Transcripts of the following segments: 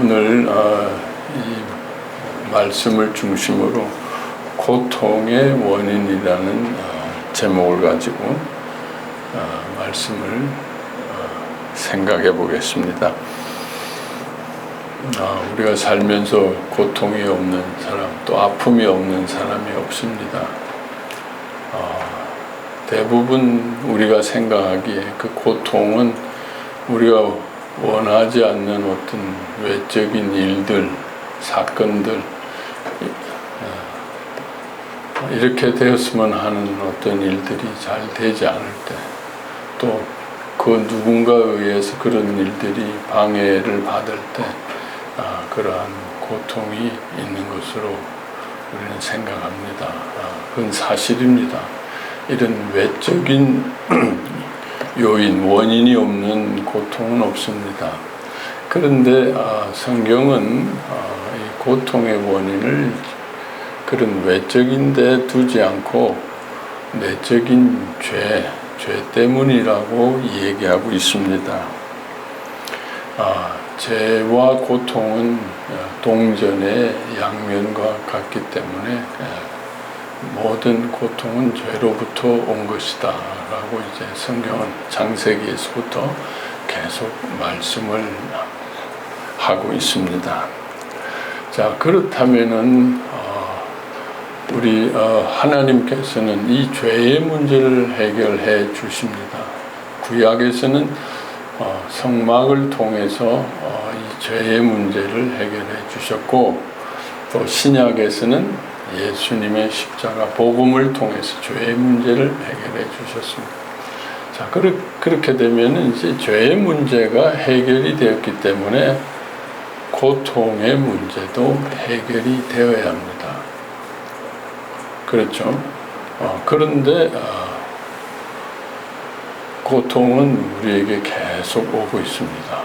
오늘 이 말씀을 중심으로 고통의 원인이라는 제목을 가지고 말씀을 생각해 보겠습니다. 우리가 살면서 고통이 없는 사람, 또 아픔이 없는 사람이 없습니다. 대부분 우리가 생각하기에 그 고통은 우리가 원하지 않는 어떤 외적인 일들, 사건들, 이렇게 되었으면 하는 어떤 일들이 잘 되지 않을 때, 또 그 누군가에 의해서 그런 일들이 방해를 받을 때 그러한 고통이 있는 것으로 우리는 생각합니다. 그건 사실입니다. 이런 외적인 요인, 원인이 없는 고통은 없습니다. 그런데 성경은 이 고통의 원인을 그런 외적인 데 두지 않고 내적인 죄 때문이라고 얘기하고 있습니다. 죄와 고통은 동전의 양면과 같기 때문에 모든 고통은 죄로부터 온 것이다 라고 이제 성경은 창세기에서부터 계속 말씀을 하고 있습니다. 자, 그렇다면은 우리 하나님께서는 이 죄의 문제를 해결해 주십니다. 구약에서는 성막을 통해서 이 죄의 문제를 해결해 주셨고, 또 신약에서는 예수님의 십자가 복음을 통해서 죄의 문제를 해결해 주셨습니다. 자, 그렇게 되면 이제 죄의 문제가 해결이 되었기 때문에 고통의 문제도 해결이 되어야 합니다. 그렇죠? 그런데 고통은 우리에게 계속 오고 있습니다.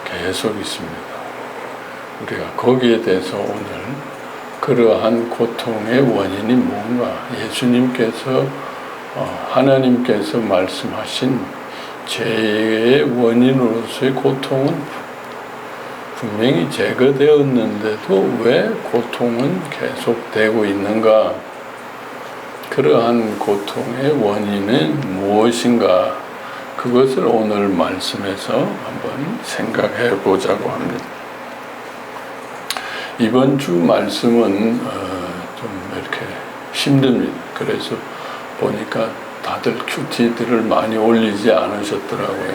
계속 있습니다. 우리가 거기에 대해서 오늘 그러한 고통의 원인이 뭔가, 예수님께서 하나님께서 말씀하신 죄의 원인으로서의 고통은 분명히 제거되었는데도 왜 고통은 계속되고 있는가? 그러한 고통의 원인은 무엇인가? 그것을 오늘 말씀에서 한번 생각해 보자고 합니다. 이번 주 말씀은 좀 이렇게 힘듭니다. 그래서 보니까 다들 큐티들을 많이 올리지 않으셨더라고요.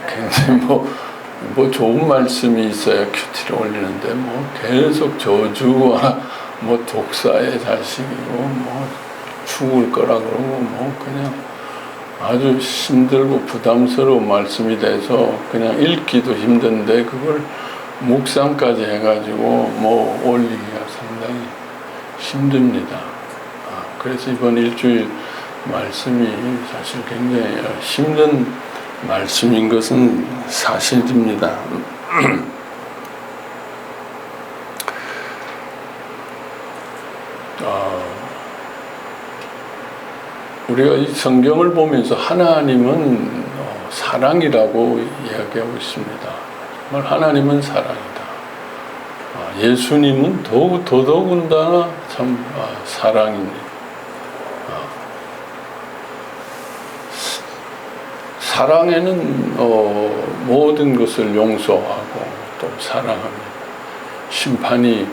굉장히 뭐 좋은 말씀이 있어야 큐티를 올리는데 계속 저주와 독사의 자식이고 죽을 거라 그러고 그냥 아주 힘들고 부담스러운 말씀이 돼서 그냥 읽기도 힘든데 그걸 묵상까지 해가지고 올리기가 상당히 힘듭니다. 그래서 이번 일주일 말씀이 사실 굉장히 힘든 말씀인 것은 사실입니다. 우리가 이 성경을 보면서 하나님은 사랑이라고 이야기하고 있습니다. 정말 하나님은 사랑이다. 예수님은 더더군다나 참 사랑입니다. 사랑에는 모든 것을 용서하고 또 사랑합니다. 심판이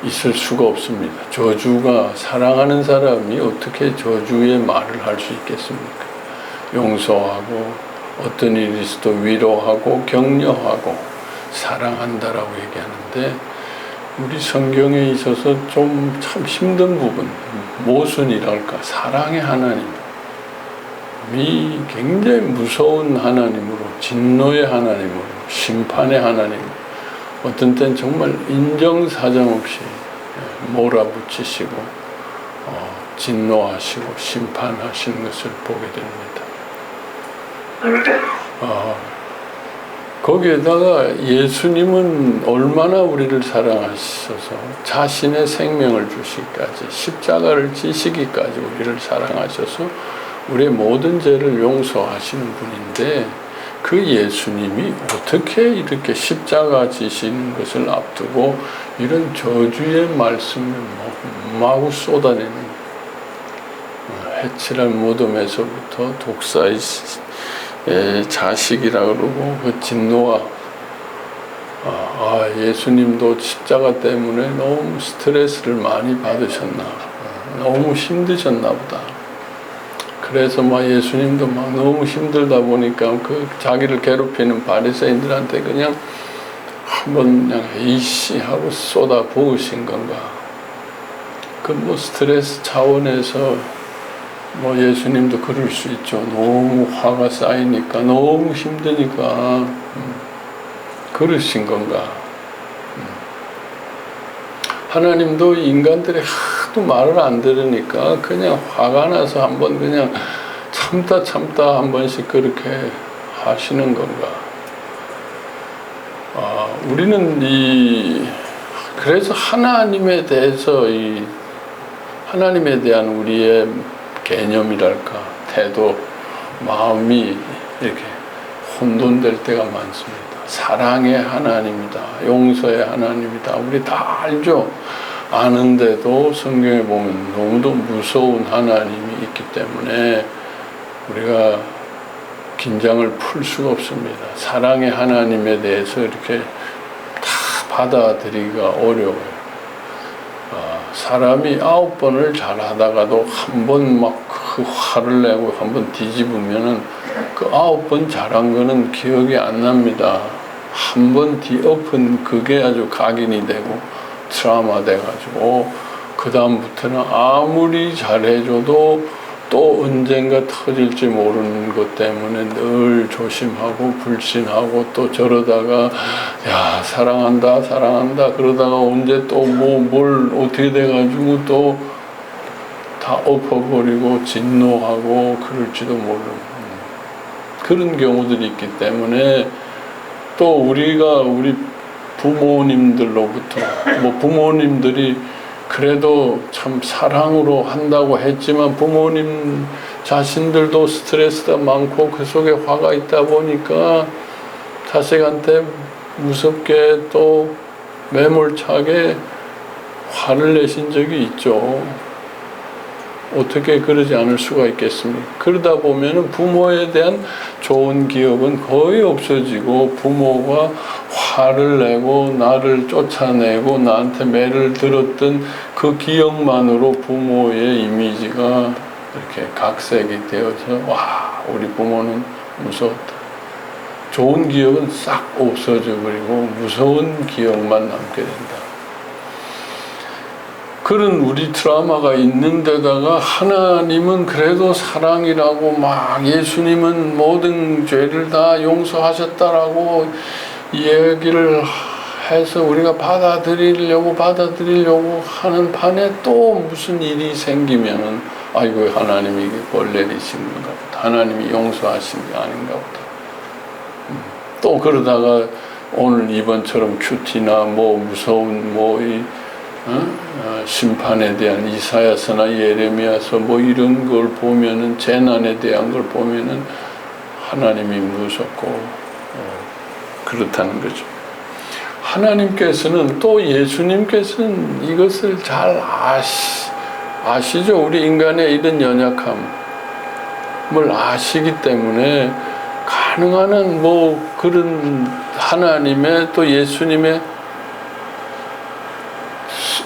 있을 수가 없습니다. 저주가, 사랑하는 사람이 어떻게 저주의 말을 할 수 있겠습니까? 용서하고 어떤 일이 있어도 위로하고 격려하고 사랑한다라고 얘기하는데, 우리 성경에 있어서 좀 참 힘든 부분, 모순이랄까, 사랑의 하나님, 이 굉장히 무서운 하나님으로, 진노의 하나님으로, 심판의 하나님, 어떤 때는 정말 인정사정 없이 몰아붙이시고 진노하시고 심판하시는 것을 보게 됩니다. 거기에다가 예수님은 얼마나 우리를 사랑하셔서 자신의 생명을 주시기까지, 십자가를 지시기까지 우리를 사랑하셔서 우리의 모든 죄를 용서하시는 분인데, 그 예수님이 어떻게 이렇게 십자가 지시는 것을 앞두고 이런 저주의 말씀을 마구 쏟아내는 해칠한 무덤에서부터 독사의 자식이라 그러고 그 진노가 예수님도 십자가 때문에 너무 스트레스를 많이 받으셨나, 너무 힘드셨나 보다. 그래서 예수님도 너무 힘들다 보니까 그 자기를 괴롭히는 바리새인들한테 그냥 한번 그냥 에이씨 하고 쏟아 부으신 건가. 그 스트레스 차원에서 예수님도 그럴 수 있죠. 너무 화가 쌓이니까, 너무 힘드니까 그러신 건가. 하나님도 인간들이 하도 말을 안 들으니까 그냥 화가 나서 한번 그냥 참다 한 번씩 그렇게 하시는 건가. 우리는 그래서 하나님에 대해서 하나님에 대한 우리의 개념이랄까, 태도, 마음이 이렇게 혼돈될 때가 많습니다. 사랑의 하나님이다, 용서의 하나님이다, 우리 다 알죠. 아는데도 성경에 보면 너무도 무서운 하나님이 있기 때문에 우리가 긴장을 풀 수가 없습니다. 사랑의 하나님에 대해서 이렇게 다 받아들이기가 어려워요. 사람이 9번을 잘하다가도 한 번 그 화를 내고 한 번 뒤집으면은 그 9번 잘한 거는 기억이 안 납니다. 한 번 뒤엎은 그게 아주 각인이 되고 트라우마 돼가지고 그 다음부터는 아무리 잘해줘도 또 언젠가 터질지 모르는 것 때문에 늘 조심하고 불신하고 또 저러다가 야 사랑한다 그러다가 언제 또 뭘 어떻게 돼가지고 또 다 엎어버리고 진노하고 그럴지도 모르는 그런 경우들이 있기 때문에 또 우리 부모님들로부터 부모님들이 그래도 참 사랑으로 한다고 했지만 부모님 자신들도 스트레스가 많고 그 속에 화가 있다 보니까 자식한테 무섭게 또 매몰차게 화를 내신 적이 있죠. 어떻게 그러지 않을 수가 있겠습니까? 그러다 보면은 부모에 대한 좋은 기억은 거의 없어지고 부모가 화를 내고 나를 쫓아내고 나한테 매를 들었던 그 기억만으로 부모의 이미지가 이렇게 각색이 되어서 와 우리 부모는 무서웠다. 좋은 기억은 싹 없어져 버리고 무서운 기억만 남게 된다. 그런 우리 트라우마가 있는 데다가 하나님은 그래도 사랑이라고 예수님은 모든 죄를 다 용서하셨다라고 이야기를 해서 우리가 받아들이려고 하는 판에 또 무슨 일이 생기면은 아이고 하나님이 벌 내리신 건가 보다. 하나님이 용서하신 게 아닌가 보다. 또 그러다가 오늘 이번처럼 큐티나 무서운 심판에 대한 이사야서나 예레미야서 이런 걸 보면은 재난에 대한 걸 보면은 하나님이 무섭고 그렇다는 거죠. 하나님께서는 또 예수님께서는 이것을 잘 아시죠. 우리 인간의 이런 연약함을 아시기 때문에 가능한 한 그런 하나님의 또 예수님의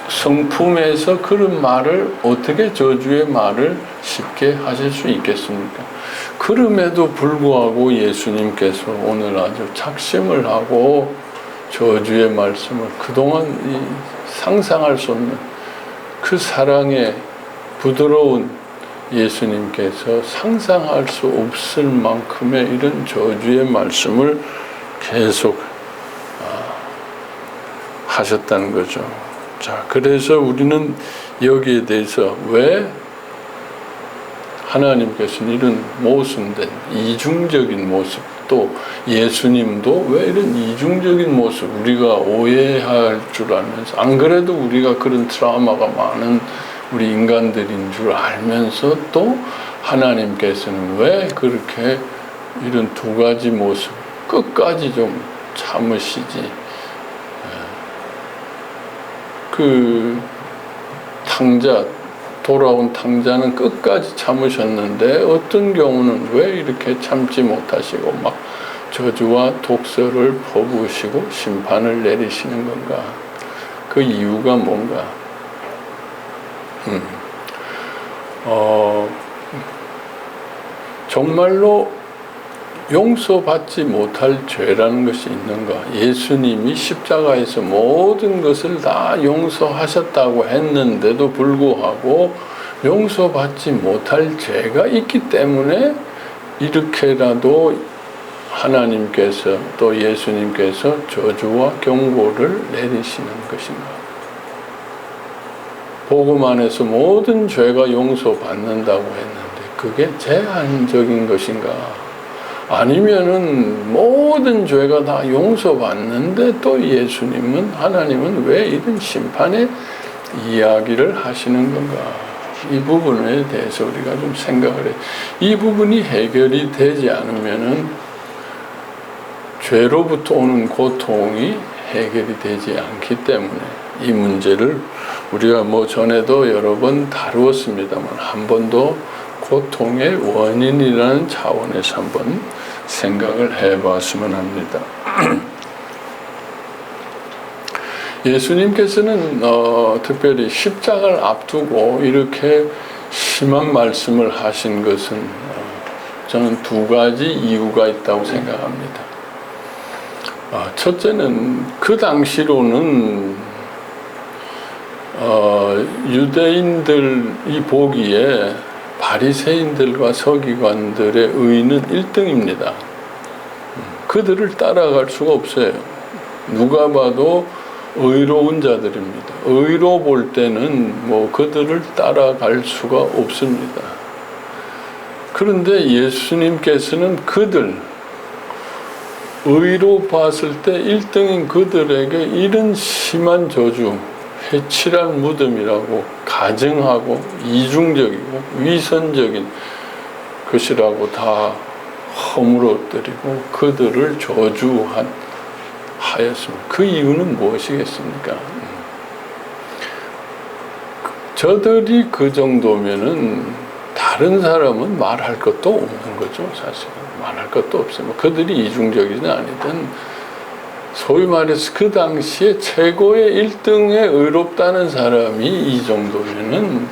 성품에서 그런 말을 어떻게 저주의 말을 쉽게 하실 수 있겠습니까? 그럼에도 불구하고 예수님께서 오늘 아주 작심을 하고 저주의 말씀을 그동안 상상할 수 없는 그 사랑의 부드러운 예수님께서 상상할 수 없을 만큼의 이런 저주의 말씀을 계속 하셨다는 거죠. 자, 그래서 우리는 여기에 대해서 왜 하나님께서는 이런 모순된 이중적인 모습, 또 예수님도 왜 이런 이중적인 모습, 우리가 오해할 줄 알면서, 안 그래도 우리가 그런 트라우마가 많은 우리 인간들인 줄 알면서 또 하나님께서는 왜 그렇게 이런 두 가지 모습 끝까지 좀 참으시지. 그 돌아온 탕자는 끝까지 참으셨는데 어떤 경우는 왜 이렇게 참지 못하시고 막 저주와 독설을 퍼부으시고 심판을 내리시는 건가? 그 이유가 뭔가? 정말로 용서받지 못할 죄라는 것이 있는가? 예수님이 십자가에서 모든 것을 다 용서하셨다고 했는데도 불구하고 용서받지 못할 죄가 있기 때문에 이렇게라도 하나님께서 또 예수님께서 저주와 경고를 내리시는 것인가? 복음 안에서 모든 죄가 용서받는다고 했는데 그게 제한적인 것인가? 아니면은 모든 죄가 다 용서받는데 또 하나님은 왜 이런 심판의 이야기를 하시는 건가? 이 부분에 대해서 우리가 좀 생각을 해. 이 부분이 해결이 되지 않으면은 죄로부터 오는 고통이 해결이 되지 않기 때문에 이 문제를 우리가 전에도 여러 번 다루었습니다만 한 번 더 고통의 원인이라는 차원에서 한번 생각을 해봤으면 합니다. 예수님께서는 특별히 십자가를 앞두고 이렇게 심한 말씀을 하신 것은 저는 두 가지 이유가 있다고 생각합니다. 첫째는 그 당시로는 유대인들이 보기에 바리새인들과 서기관들의 의는 1등입니다. 그들을 따라갈 수가 없어요. 누가 봐도 의로운 자들입니다. 의로 볼 때는 그들을 따라갈 수가 없습니다. 그런데 예수님께서는 그들 의로 봤을 때 1등인 그들에게 이런 심한 저주, 회칠할 무덤이라고 가증하고 이중적이고 위선적인 것이라고 다 허물어뜨리고 그들을 저주하였습니다. 그 이유는 무엇이겠습니까? 저들이 그 정도면은 다른 사람은 말할 것도 없는 거죠. 사실은 말할 것도 없어요. 그들이 이중적이든 아니든 소위 말해서 그 당시에 최고의 1등에 의롭다는 사람이 이 정도면은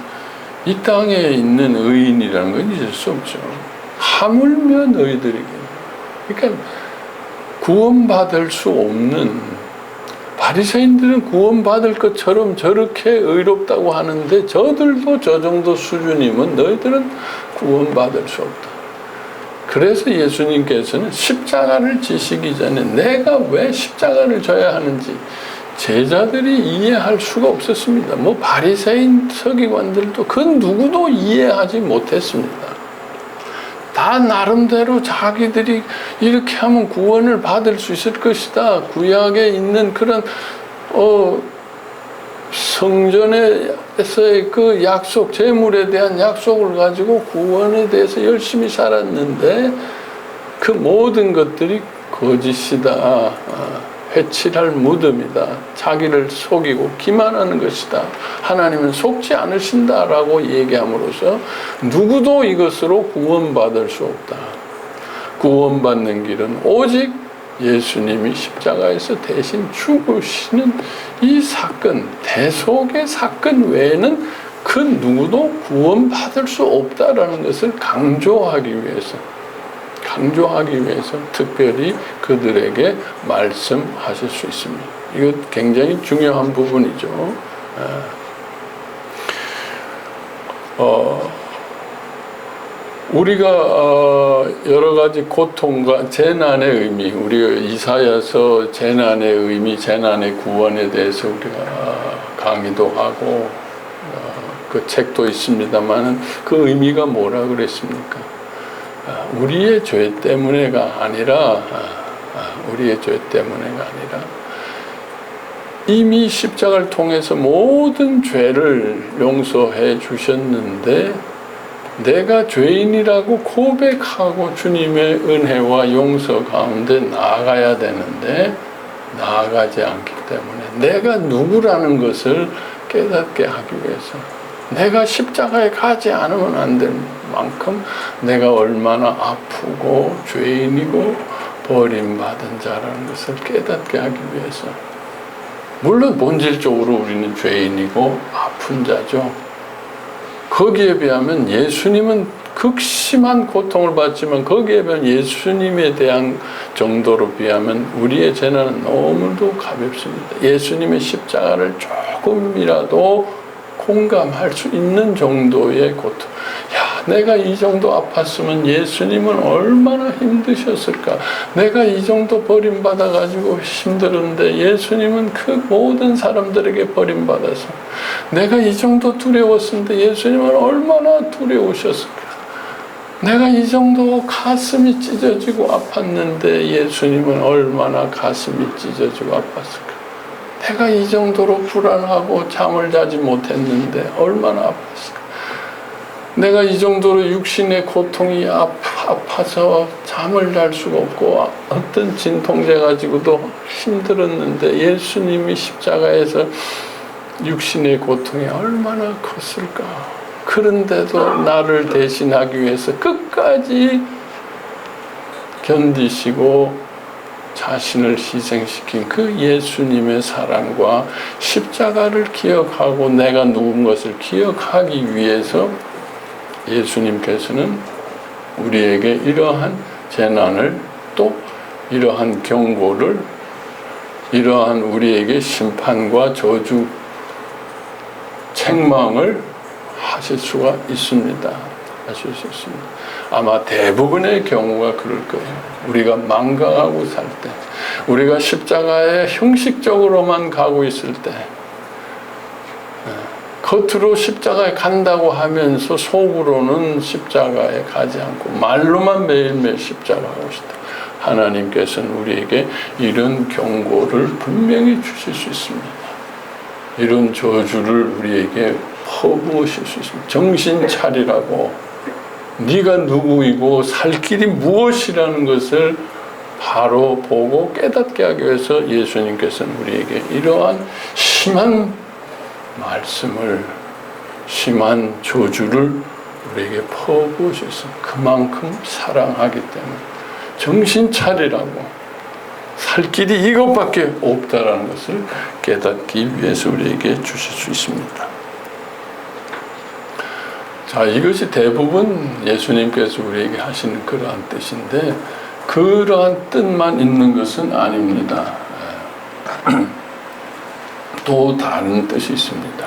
이 땅에 있는 의인이라는 건 잊을 수 없죠. 하물며 너희들에게. 그러니까 구원받을 수 없는, 바리새인들은 구원받을 것처럼 저렇게 의롭다고 하는데 저들도 저 정도 수준이면 너희들은 구원받을 수 없다. 그래서 예수님께서는 십자가를 지시기 전에 내가 왜 십자가를 져야 하는지 제자들이 이해할 수가 없었습니다. 바리새인 서기관들도 그 누구도 이해하지 못했습니다. 다 나름대로 자기들이 이렇게 하면 구원을 받을 수 있을 것이다. 구약에 있는 그런 성전에서의 그 약속, 재물에 대한 약속을 가지고 구원에 대해서 열심히 살았는데 그 모든 것들이 거짓이다. 회칠할 무덤이다. 자기를 속이고 기만하는 것이다. 하나님은 속지 않으신다라고 얘기함으로써 누구도 이것으로 구원받을 수 없다. 구원받는 길은 오직 예수님이 십자가에서 대신 죽으시는 이 사건, 대속의 사건 외에는 그 누구도 구원받을 수 없다라는 것을 강조하기 위해서 특별히 그들에게 말씀하실 수 있습니다. 이거 굉장히 중요한 부분이죠. 우리가 여러 가지 고통과 재난의 의미, 우리가 이사야서 재난의 의미, 재난의 구원에 대해서 우리가 강의도 하고 그 책도 있습니다만 그 의미가 뭐라 그랬습니까? 우리의 죄 때문에가 아니라 이미 십자가를 통해서 모든 죄를 용서해 주셨는데 내가 죄인이라고 고백하고 주님의 은혜와 용서 가운데 나아가야 되는데 나아가지 않기 때문에 내가 누구라는 것을 깨닫게 하기 위해서 내가 십자가에 가지 않으면 안 될 만큼 내가 얼마나 아프고 죄인이고 버림받은 자라는 것을 깨닫게 하기 위해서 물론 본질적으로 우리는 죄인이고 아픈 자죠. 거기에 비하면 예수님은 극심한 고통을 받지만 거기에 비하면 예수님에 대한 정도로 비하면 우리의 재난은 너무도 가볍습니다. 예수님의 십자가를 조금이라도 공감할 수 있는 정도의 고통. 야, 내가 이 정도 아팠으면 예수님은 얼마나 힘드셨을까? 내가 이 정도 버림받아가지고 힘들었는데 예수님은 그 모든 사람들에게 버림받아서 내가 이 정도 두려웠는데 예수님은 얼마나 두려우셨을까? 내가 이 정도 가슴이 찢어지고 아팠는데 예수님은 얼마나 가슴이 찢어지고 아팠을까? 내가 이 정도로 불안하고 잠을 자지 못했는데 얼마나 아팠을까? 내가 이 정도로 육신의 고통이 아파서 잠을 잘 수가 없고 어떤 진통제 가지고도 힘들었는데 예수님이 십자가에서 육신의 고통이 얼마나 컸을까? 그런데도 나를 대신하기 위해서 끝까지 견디시고 자신을 희생시킨 그 예수님의 사랑과 십자가를 기억하고 내가 누군 것을 기억하기 위해서 예수님께서는 우리에게 이러한 재난을 또 이러한 경고를 이러한 우리에게 심판과 저주 책망을 하실 수가 있습니다. 하실 수 있습니다. 아마 대부분의 경우가 그럴 거예요. 우리가 망각하고 살 때, 우리가 십자가에 형식적으로만 가고 있을 때, 겉으로 십자가에 간다고 하면서 속으로는 십자가에 가지 않고 말로만 매일매일 십자가 가고 싶다. 하나님께서는 우리에게 이런 경고를 분명히 주실 수 있습니다. 이런 저주를 우리에게 퍼부으실 수 있습니다. 정신 차리라고. 네가 누구이고 살 길이 무엇이라는 것을 바로 보고 깨닫게 하기 위해서 예수님께서는 우리에게 이러한 심한 말씀을, 심한 저주를 우리에게 퍼부으셨습니다. 그만큼 사랑하기 때문에 정신 차리라고. 살 길이 이것밖에 없다라는 것을 깨닫기 위해서 우리에게 주실 수 있습니다. 자, 이것이 대부분 예수님께서 우리에게 하시는 그러한 뜻인데 그러한 뜻만 있는 것은 아닙니다. 또 다른 뜻이 있습니다.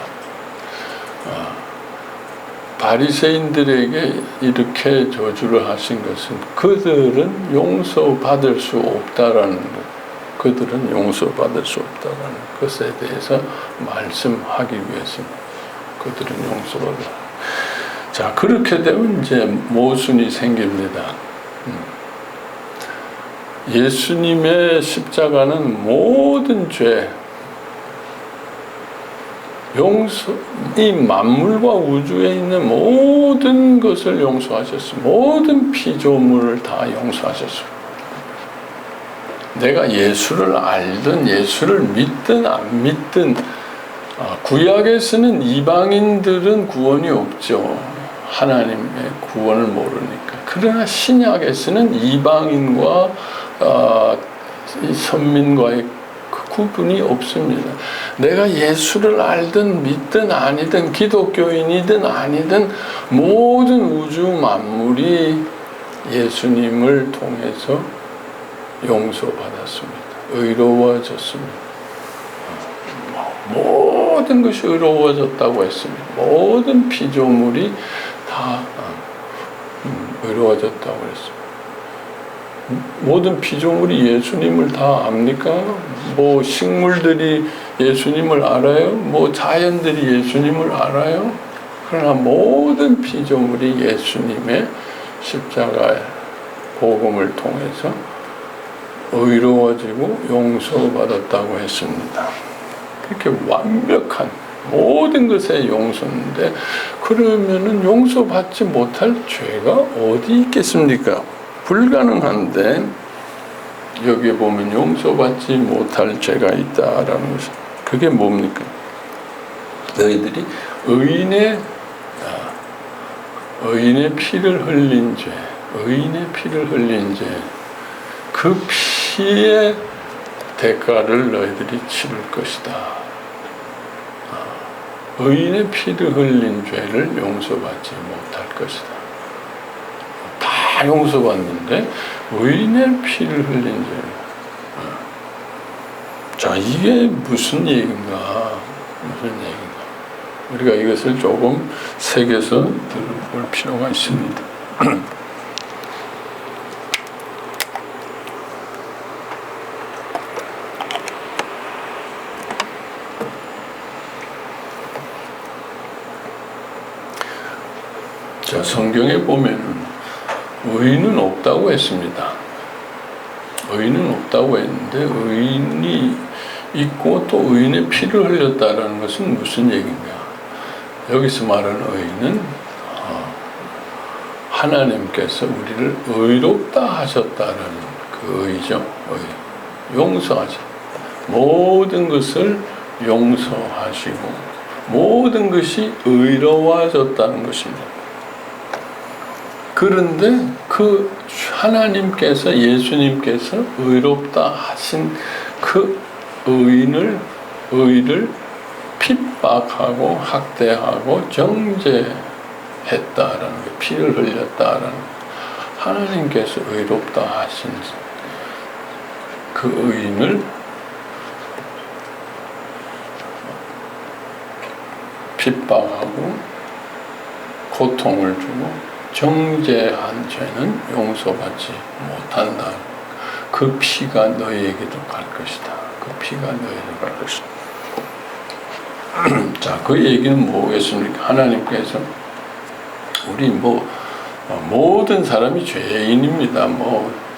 바리새인들에게 이렇게 저주를 하신 것은 그들은 용서받을 수 없다라는 것, 그들은 용서받을 수 없다라는 것에 대해서 말씀하기 위해서입니다. 그들은 용서받을. 자, 그렇게 되면 이제 모순이 생깁니다. 예수님의 십자가는 모든 죄, 이 만물과 우주에 있는 모든 것을 용서하셨습니다. 모든 피조물을 다 용서하셨습니다. 내가 예수를 알든 예수를 믿든 안 믿든 구약에서는 이방인들은 구원이 없죠. 하나님의 구원을 모르니까. 그러나 신약에서는 이방인과 선민과의 그 구분이 없습니다. 내가 예수를 알든 믿든 아니든 기독교인이든 아니든 모든 우주 만물이 예수님을 통해서 용서받았습니다. 의로워졌습니다. 모든 것이 의로워졌다고 했습니다. 모든 피조물이 다 의로워졌다고 했습니다. 모든 피조물이 예수님을 다 압니까? 뭐 식물들이 예수님을 알아요? 뭐 자연들이 예수님을 알아요? 그러나 모든 피조물이 예수님의 십자가의 복음을 통해서 의로워지고 용서받았다고 했습니다. 그렇게 완벽한 모든 것의 용서인데, 그러면은 용서받지 못할 죄가 어디 있겠습니까? 불가능한데, 여기에 보면 용서받지 못할 죄가 있다라는 것은, 그게 뭡니까? 너희들이 의인의 피를 흘린 죄, 의인의 피를 흘린 죄, 그 피의 대가를 너희들이 치를 것이다. 의인의 피를 흘린 죄를 용서받지 못할 것이다. 다 용서받는데 의인의 피를 흘린 죄. 자, 이게 무슨 얘기인가? 무슨 얘기인가? 우리가 이것을 조금 새겨서 들어볼 필요가 있습니다. 자, 성경에 보면은 의인은 없다고 했습니다. 의인은 없다고 했는데, 의인이 있고 또 의인의 피를 흘렸다는 것은 무슨 얘기인가? 여기서 말하는 의인은 하나님께서 우리를 의롭다 하셨다는 그 의죠. 의. 용서하죠. 모든 것을 용서하시고 모든 것이 의로워졌다는 것입니다. 그런데 그 하나님께서, 예수님께서 의롭다 하신 그 의를 핍박하고 학대하고 정죄했다라는 게, 피를 흘렸다라는, 하나님께서 의롭다 하신 그 의인을 핍박하고 고통을 주고 정죄한 죄는 용서받지 못한다. 그 피가 너희에게도 갈 것이다. 그 피가 너희에게도 갈 것이다. 자, 그 얘기는 뭐겠습니까? 하나님께서 우리 모든 사람이 죄인입니다.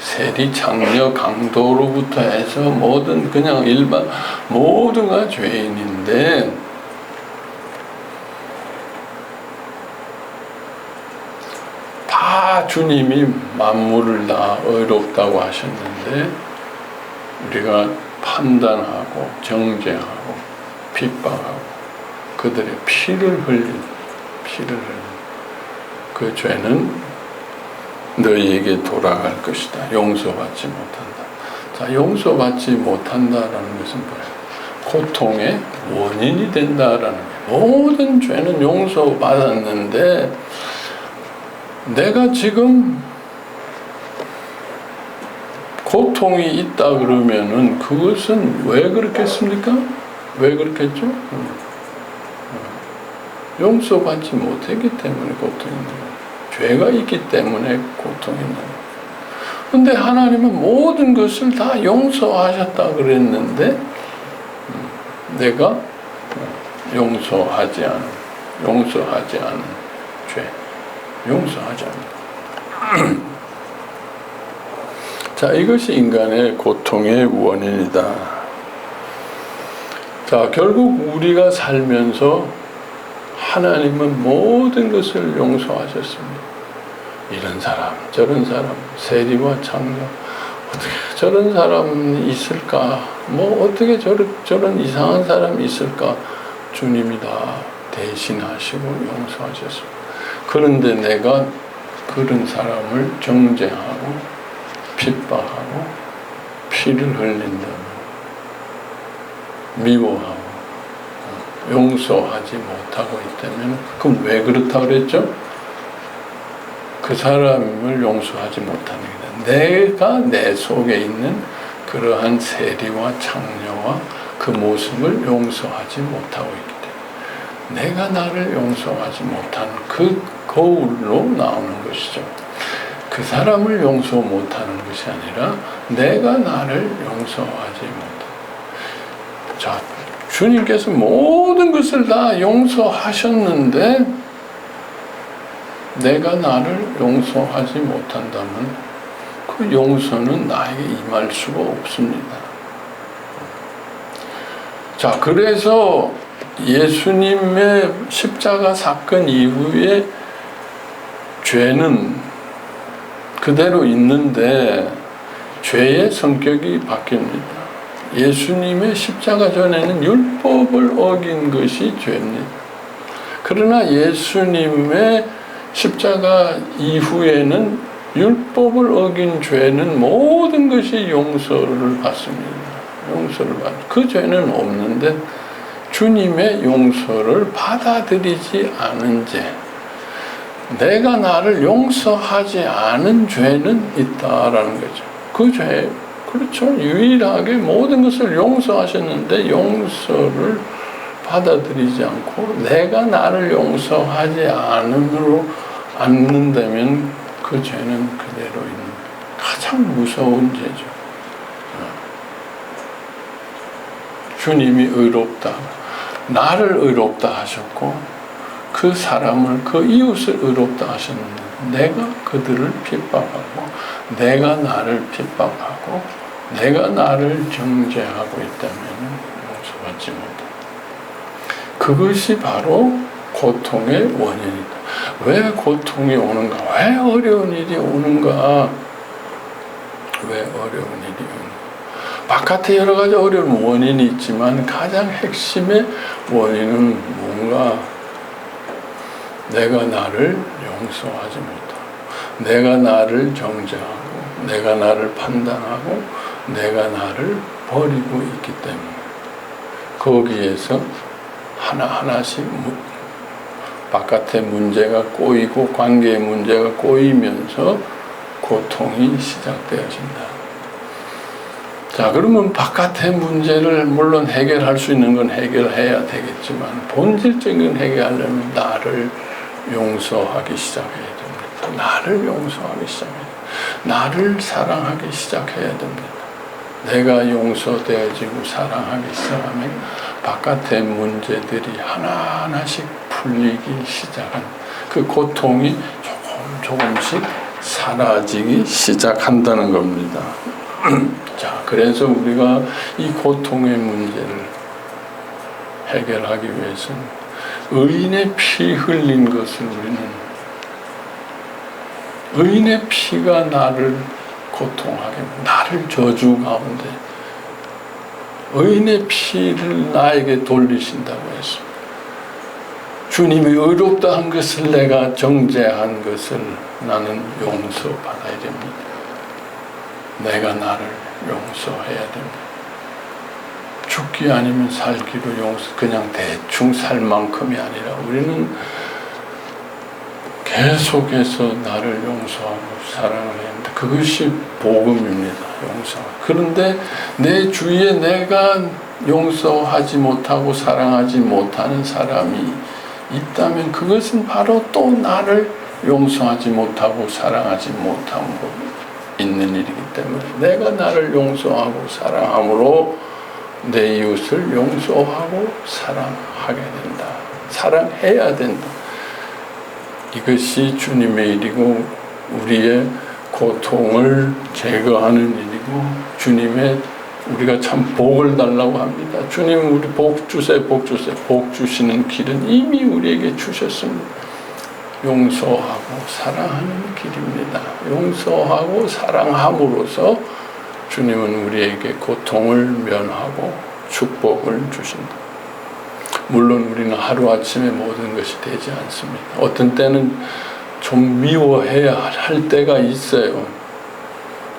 세리, 장녀, 강도로부터 해서 모든 그냥 일반 모두가 죄인인데, 다 주님이 만물을 다 의롭다고 하셨는데, 우리가 판단하고 정죄하고 핍박하고 그들의 피를 흘린 그 죄는 너희에게 돌아갈 것이다. 용서받지 못한다. 자, 용서받지 못한다라는 것은 뭐예요? 고통의 원인이 된다라는 거예요. 모든 죄는 용서받았는데, 내가 지금 고통이 있다 그러면은 그것은 왜 그렇겠습니까? 왜 그렇겠죠? 용서받지 못했기 때문에 고통이 있는 거예요. 죄가 있기 때문에 고통이 있는 거예요. 근데 하나님은 모든 것을 다 용서하셨다 그랬는데, 내가 용서하지 않은 죄, 용서하지 않는. 자, 이것이 인간의 고통의 원인이다. 자, 결국 우리가 살면서 하나님은 모든 것을 용서하셨습니다. 이런 사람, 저런 사람, 세리와 장녀, 어떻게 저런 사람이 있을까? 어떻게 저런 이상한 사람이 있을까? 주님이 다 대신하시고 용서하셨습니다. 그런데 내가 그런 사람을 정죄하고 핍박하고 피를 흘린다면, 미워하고 용서하지 못하고 있다면, 그럼 왜 그렇다고 그랬죠? 그 사람을 용서하지 못하는 게 내가 내 속에 있는 그러한 세리와 창녀와 그 모습을 용서하지 못하고 있기 때문에, 내가 나를 용서하지 못하는 그 거울로 나오는 것이죠. 그 사람을 용서 못하는 것이 아니라 내가 나를 용서하지 못한다. 자, 주님께서 모든 것을 다 용서하셨는데 내가 나를 용서하지 못한다면 그 용서는 나에게 임할 수가 없습니다. 자, 그래서 예수님의 십자가 사건 이후에 죄는 그대로 있는데 죄의 성격이 바뀝니다. 예수님의 십자가 전에는 율법을 어긴 것이 죄입니다. 그러나 예수님의 십자가 이후에는 율법을 어긴 죄는 모든 것이 용서를 받습니다. 용서를 그 죄는 없는데 주님의 용서를 받아들이지 않은 죄, 내가 나를 용서하지 않은 죄는 있다라는 거죠. 그 죄, 그렇죠. 유일하게 모든 것을 용서하셨는데 용서를 받아들이지 않고 내가 나를 용서하지 않는다면 그 죄는 그대로 있는 가장 무서운 죄죠. 주님이 의롭다, 나를 의롭다 하셨고 그 사람을, 그 이웃을 의롭다 하셨는데 내가 그들을 핍박하고 내가 나를 핍박하고 내가 나를 정죄하고 있다면 용서받지 못한다. 그것이 바로 고통의 원인이다. 왜 고통이 오는가? 왜 어려운 일이 오는가? 왜 어려운 일이 오는가? 바깥에 여러 가지 어려운 원인이 있지만 가장 핵심의 원인은 뭔가? 내가 나를 용서하지 못하고 내가 나를 정죄하고 내가 나를 판단하고 내가 나를 버리고 있기 때문에 거기에서 하나하나씩 바깥의 문제가 꼬이고 관계의 문제가 꼬이면서 고통이 시작되어진다. 자, 그러면 바깥의 문제를 물론 해결할 수 있는 건 해결해야 되겠지만 본질적인 해결하려면 나를 용서하기 시작해야 됩니다. 나를 용서하기 시작해야 됩니다. 나를 사랑하기 시작해야 됩니다. 내가 용서되어지고 사랑하기 시작하면 바깥의 문제들이 하나하나씩 풀리기 시작한 그 고통이 조금씩 사라지기 시작한다는 겁니다. 자, 그래서 우리가 이 고통의 문제를 해결하기 위해서는 의인의 피 흘린 것을 우리는 의인의 피가 나를 고통하게 나를 저주 가운데 의인의 피를 나에게 돌리신다고 했습니다. 주님이 의롭다 한 것을 내가 정죄한 것을 나는 용서받아야 됩니다. 내가 나를 용서해야 됩니다. 죽기 아니면 살기로 용서, 그냥 대충 살 만큼이 아니라 우리는 계속해서 나를 용서하고 사랑을 해야 합니다. 그것이 복음입니다. 용서. 그런데 내 주위에 내가 용서하지 못하고 사랑하지 못하는 사람이 있다면 그것은 바로 또 나를 용서하지 못하고 사랑하지 못함으로 있는 일이기 때문에 내가 나를 용서하고 사랑함으로 내 이웃을 용서하고 사랑하게 된다. 사랑해야 된다. 이것이 주님의 일이고 우리의 고통을 제거하는 일이고 주님의 우리가 참 복을 달라고 합니다. 주님 우리 복 주세요. 복 주세요. 복 주시는 길은 이미 우리에게 주셨습니다. 용서하고 사랑하는 길입니다. 용서하고 사랑함으로써 주님은 우리에게 고통을 면하고 축복을 주신다. 물론 우리는 하루아침에 모든 것이 되지 않습니다. 어떤 때는 좀 미워해야 할 때가 있어요.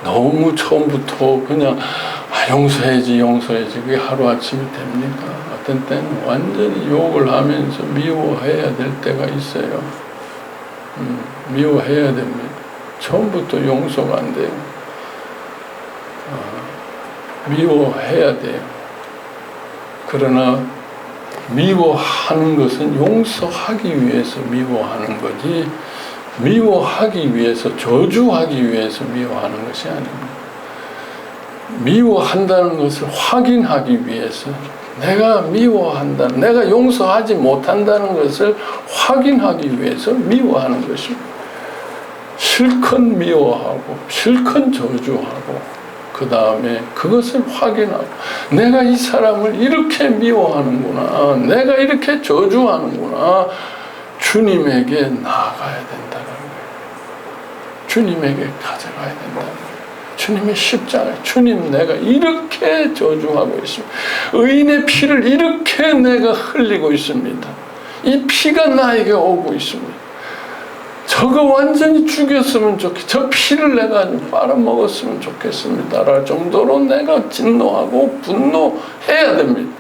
너무 처음부터 그냥 용서해야지 그게 하루아침이 됩니까? 어떤 때는 완전히 욕을 하면서 미워해야 될 때가 있어요. 미워해야 됩니다. 처음부터 용서가 안 돼요. 미워해야 돼요. 그러나 미워하는 것은 용서하기 위해서 미워하는 거지 미워하기 위해서 저주하기 위해서 미워하는 것이 아닙니다. 미워한다는 것을 확인하기 위해서 내가 미워한다는, 내가 용서하지 못한다는 것을 확인하기 위해서 미워하는 것입니다. 실컷 미워하고 실컷 저주하고 그 다음에 그것을 확인하고 내가 이 사람을 이렇게 미워하는구나, 내가 이렇게 저주하는구나, 주님에게 나아가야 된다는 거예요. 주님에게 가져가야 된다는 거예요. 주님의 십자가, 주님 내가 이렇게 저주하고 있습니다. 의인의 피를 이렇게 내가 흘리고 있습니다. 이 피가 나에게 오고 있습니다. 저거 완전히 죽였으면 좋겠, 저 피를 내가 빨아먹었으면 좋겠습니다 랄 정도로 내가 진노하고 분노해야 됩니다.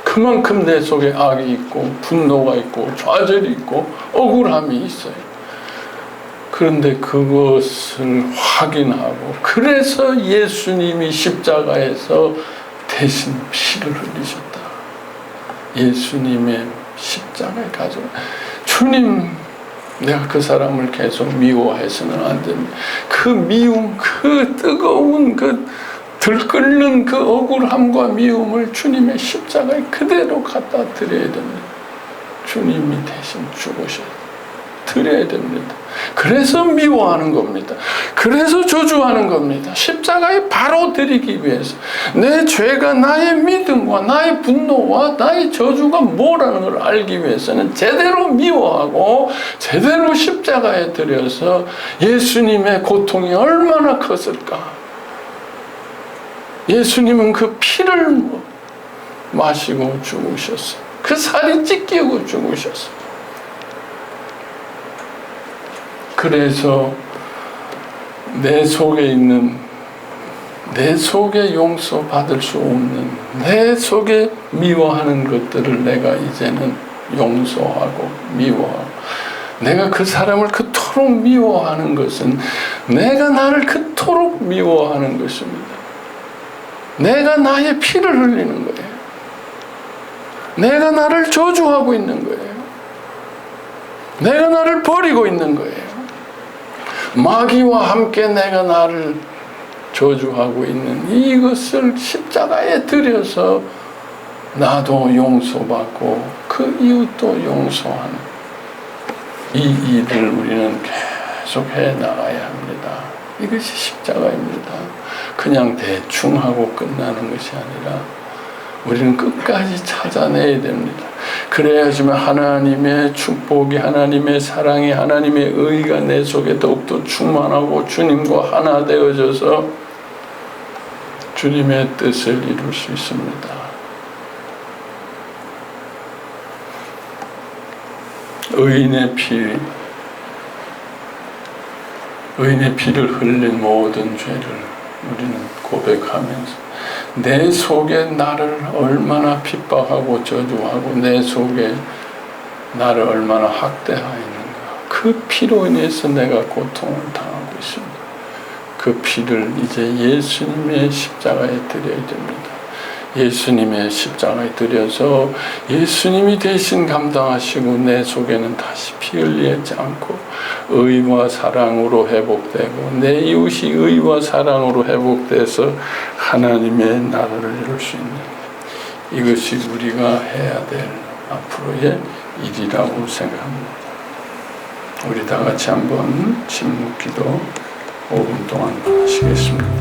그만큼 내 속에 악이 있고 분노가 있고 좌절이 있고 억울함이 있어요. 그런데 그것을 확인하고, 그래서 예수님이 십자가에서 대신 피를 흘리셨다. 예수님의 십자가에 가져, 주님 내가 그 사람을 계속 미워해서는 안 됩니다. 그 미움, 그 뜨거운 그 들끓는 그 억울함과 미움을 주님의 십자가에 그대로 갖다 드려야 됩니다. 주님이 대신 죽으셔야 드려야 됩니다. 그래서 미워하는 겁니다. 그래서 저주하는 겁니다. 십자가에 바로 드리기 위해서, 내 죄가 나의 믿음과 나의 분노와 나의 저주가 뭐라는 걸 알기 위해서는 제대로 미워하고 제대로 십자가에 드려서 예수님의 고통이 얼마나 컸을까. 예수님은 그 피를 마시고 죽으셨어요. 그 살이 찢기고 죽으셨어요. 그래서 내 속에 있는, 내 속에 용서받을 수 없는, 내 속에 미워하는 것들을 내가 이제는 용서하고 미워하고, 내가 그 사람을 그토록 미워하는 것은 내가 나를 그토록 미워하는 것입니다. 내가 나의 피를 흘리는 거예요. 내가 나를 저주하고 있는 거예요. 내가 나를 버리고 있는 거예요. 마귀와 함께 내가 나를 저주하고 있는 이것을 십자가에 들여서 나도 용서받고 그 이웃도 용서하는 이 일을 우리는 계속 해 나가야 합니다. 이것이 십자가입니다. 그냥 대충 하고 끝나는 것이 아니라 우리는 끝까지 찾아내야 됩니다. 그래야지만 하나님의 축복이, 하나님의 사랑이, 하나님의 의가 내 속에 더욱더 충만하고 주님과 하나 되어져서 주님의 뜻을 이룰 수 있습니다. 의인의 피를 흘린 모든 죄를 우리는 고백하면서 내 속에 나를 얼마나 핍박하고 저주하고 내 속에 나를 얼마나 학대하였는가, 그 피로 인해서 내가 고통을 당하고 있습니다. 그 피를 이제 예수님의 십자가에 드려야 됩니다. 예수님의 십자가에 드려서 예수님이 대신 감당하시고 내 속에는 다시 피 흘리지 않고 의와 사랑으로 회복되고 내 이웃이 의와 사랑으로 회복돼서 하나님의 나라를 이룰 수 있는, 이것이 우리가 해야 될 앞으로의 일이라고 생각합니다. 우리 다 같이 한번 침묵 기도 5분 동안 하시겠습니다.